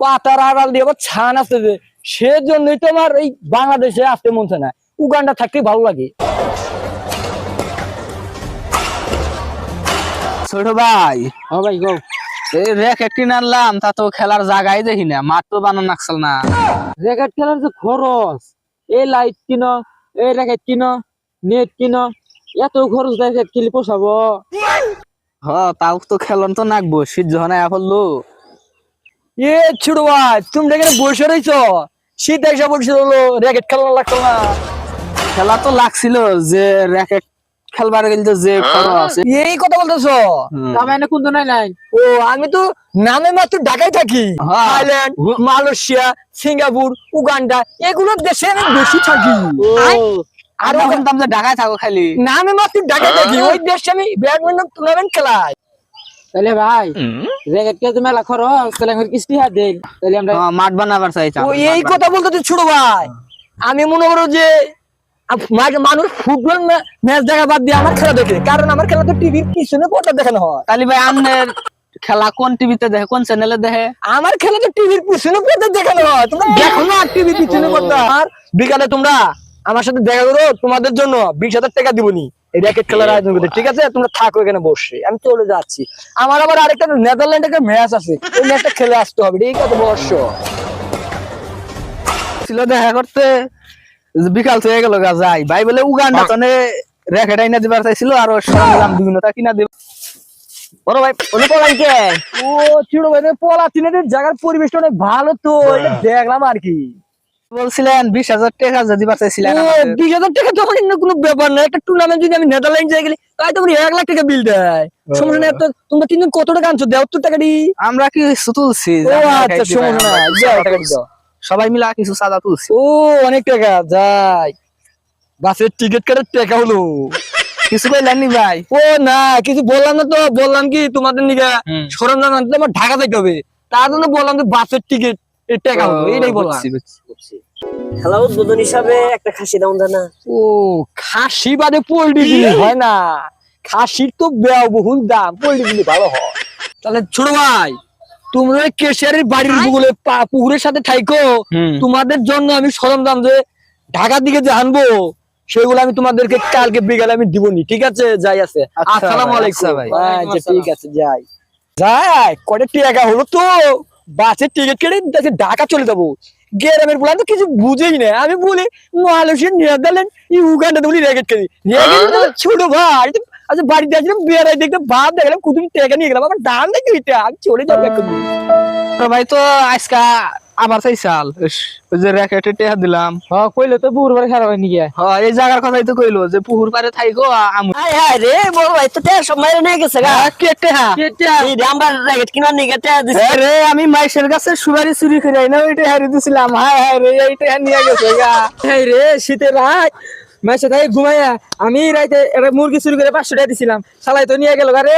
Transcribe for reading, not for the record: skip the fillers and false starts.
পাতার আড়াল দিয়ে আবার ছান আসতে যে সেজন্যই তো আমার এই বাংলাদেশে আসতে মন চায় না, উগান্ডা থাকতে ভালো লাগে। ছোট ভাই, হ্যাঁ ভাই গো। এই র্যাকেট কিনে আনলাম, তা তো খেলার জায়গায় দেখি না, মাঠ তো বানানো নাকছাল না। র্যাকেট খেলার যে খরচ, এই লাইট কিনো, এই র্যাকেট কিনো, নেট কিনো, এত খরচ র্যাকেট খেলি পোষাবো? তাও তো খেলন তো নাকবো, শীত যখন এখন লো। এ ছোট ভাই, তুমি এখানে বসে রয়েছ, শীত এসে বসে হলো, র্যাকেট খেলা লাগতো না? খেলা তো লাগছিল, যে র্যাকেট খেলবার গেলে তো যে খরচ। এই কথা বলতেছো? মানে কোন নাই নাই। ও আমি তো নামে মাত্র ঢাকায় থাকি। হ্যাঁ। থাইল্যান্ড, মালয়েশিয়া, সিঙ্গাপুর, উগান্ডা এগুলো দেশে আমি বেশি থাকি। আর এখন তো আমরা ঢাকায় থাকো খালি। নামে মাত্র ঢাকায় থাকি, ওই দেশে আমি ব্যাডমিন্টন টুর্নামেন্ট খেলাই। তাহলে ভাই র্যাকেট খেলতে মেলা খরচ, তাহলে আমার কিস্তি হাত দেন, তাহলে আমরা মাঠ বানাবার চাইছি। ও এই কথা বলতে ছোট ভাই, আমি মনে করো যে মানুষ ফুটবল ম্যাচ দেখা বাদ দিয়ে আমার খেলা দেখে, কারণ আমার খেলা তো টিভির পিছনে পর্দা দেখানো হয়। তাহলে ভাই আপনার খেলা কোন টিভিতে দেখে, কোন চ্যানেলে দেখে? আমার খেলা তো টিভির পিছনে পর্দা দেখানো হয়, তোমরা দেখো না টিভির পিছনে পর্দা। আর বিকালে তোমরা আমার সাথে দেখা করো, তোমাদের জন্য 20,000 টাকা দিবনি এই র্যাকেট খেলার আয়োজন করতে, ঠিক আছে? তোমরা থাকো এখানে বসে, আমি চলে যাচ্ছি। আমার আবার আরেকটা নেদারল্যান্ডের একটা ম্যাচ আছে, ওই ম্যাচটা খেলে আসতে হবে, ঠিক আছে? বর্ষ ছিল দেখা করতে, বিকাল হয়ে গেল গা, যাই ভাই বলে উগান্ডা তনে র্যাকেট আইনা দিবার চাইছিল, আর সরঞ্জাম বিভিন্নটা কিনা দিব। বড় ভাই ওই পলাইকে, ও ছোট ভাই পলা চিনের জায়গার পরিবেশটা অনেক ভালো, তো এটা দেখলাম আর কি। বলছিলেন 20,000 টাকা যদি দিবার চাইছিলেন। 20,000 টাকা তো অন্য কোনো ব্যাপার না, একটা টুর্নামেন্ট যদি আমি নেদারল্যান্ড যাই গেলি তাই তো 1 লাখ টাকা বিল দেয়, সমস্যা নেই। তোমরা 3 জন কত টাকা আনছো, দেও তো টাকা দি। আমরা কি কিছু তুলছি? ও আচ্ছা, সমস্যা নাই, যাও টাকা দাও। সবাই মিলে কিছু চাঁদা তুলছি। ও অনেক টাকা যাই, বাসের টিকিট কাটার টাকা হলো। কিছু কইলেননি ভাই? ও না কিছু বললাম না, তো বললাম কি তোমাদের নিগা সরঞ্জাম আনতে আমার ঢাকা যাইতে হবে, তার জন্য বললাম যে বাসের টিকিট এর টাকা হলো, এইটাই বললাম। খেলা উদ্বোধন হিসাবে একটা খাসি দাম না? ও খাসি বাদে পোল্ট্রি দিলে হয় না, খাসির তো ব্যয়বহুল দাম, পোল্ট্রি দিলে ভালো হয়। তাহলে ছোট ভাই তোমরা কেশিয়ারের বাড়ির গুলো পুকুরের সাথে থাইকো, তোমাদের জন্য আমি সরঞ্জাম যে ঢাকার দিকে যে আনবো সেগুলো আমি তোমাদেরকে কালকে বিকালে আমি দিবনি, ঠিক আছে? যাই আছে, আসসালামু আলাইকুম ভাই। আচ্ছা ঠিক আছে, যাই যাই। কয়টা টাকা হলো তো, বাসের টিকিট কেটে ঢাকা চলে যাবো। গ্রামের বলে তো কিছু বুঝেই না, আমি বলি মালয়েশিয়া, নেদারল্যান্ড, উগান্ডা বলি র্যাকেট খেলি। ছোট ভাই আচ্ছা বাড়িতে আসলাম, বেড়াই দেখতে ভাব দেখলাম, কুতুমি টাকা নিয়ে গেলাম, আমার দাম দেখি এটা, আমি চলে যাবো এখন। ভাই তো আজকা আবার চাইছাল, ওই যে র্যাকেটে টাকা দিলাম। হ্যাঁ কইলো তো পুকুর পাড়ে খারাপ হয়নি গিয়া। হ্যাঁ এই জায়গার কথাই তো কইলো, যে পুকুর পাড়ে থাইকো। হাই হাই রে বড় ভাই, তো টাকা সব মাইরে নিয়ে গেছে গা। কেটে হ্যাঁ এই আমরা র্যাকেট কিনা নিয়ে টাকা দিছি। রে, আমি মাইশের কাছে সুপারি চুরি করে না, ওইটা হারিয়ে দিছিলাম। হায় হায় রে, এইটা নিয়ে গেছে গা। এই রে শীতের রাত মাসে তাই ঘুমাইয়া আমি রাইতে একটা মুরগি চুরি করে 500 টাকা দিছিলাম, শালাই তো নিয়ে গেল রে।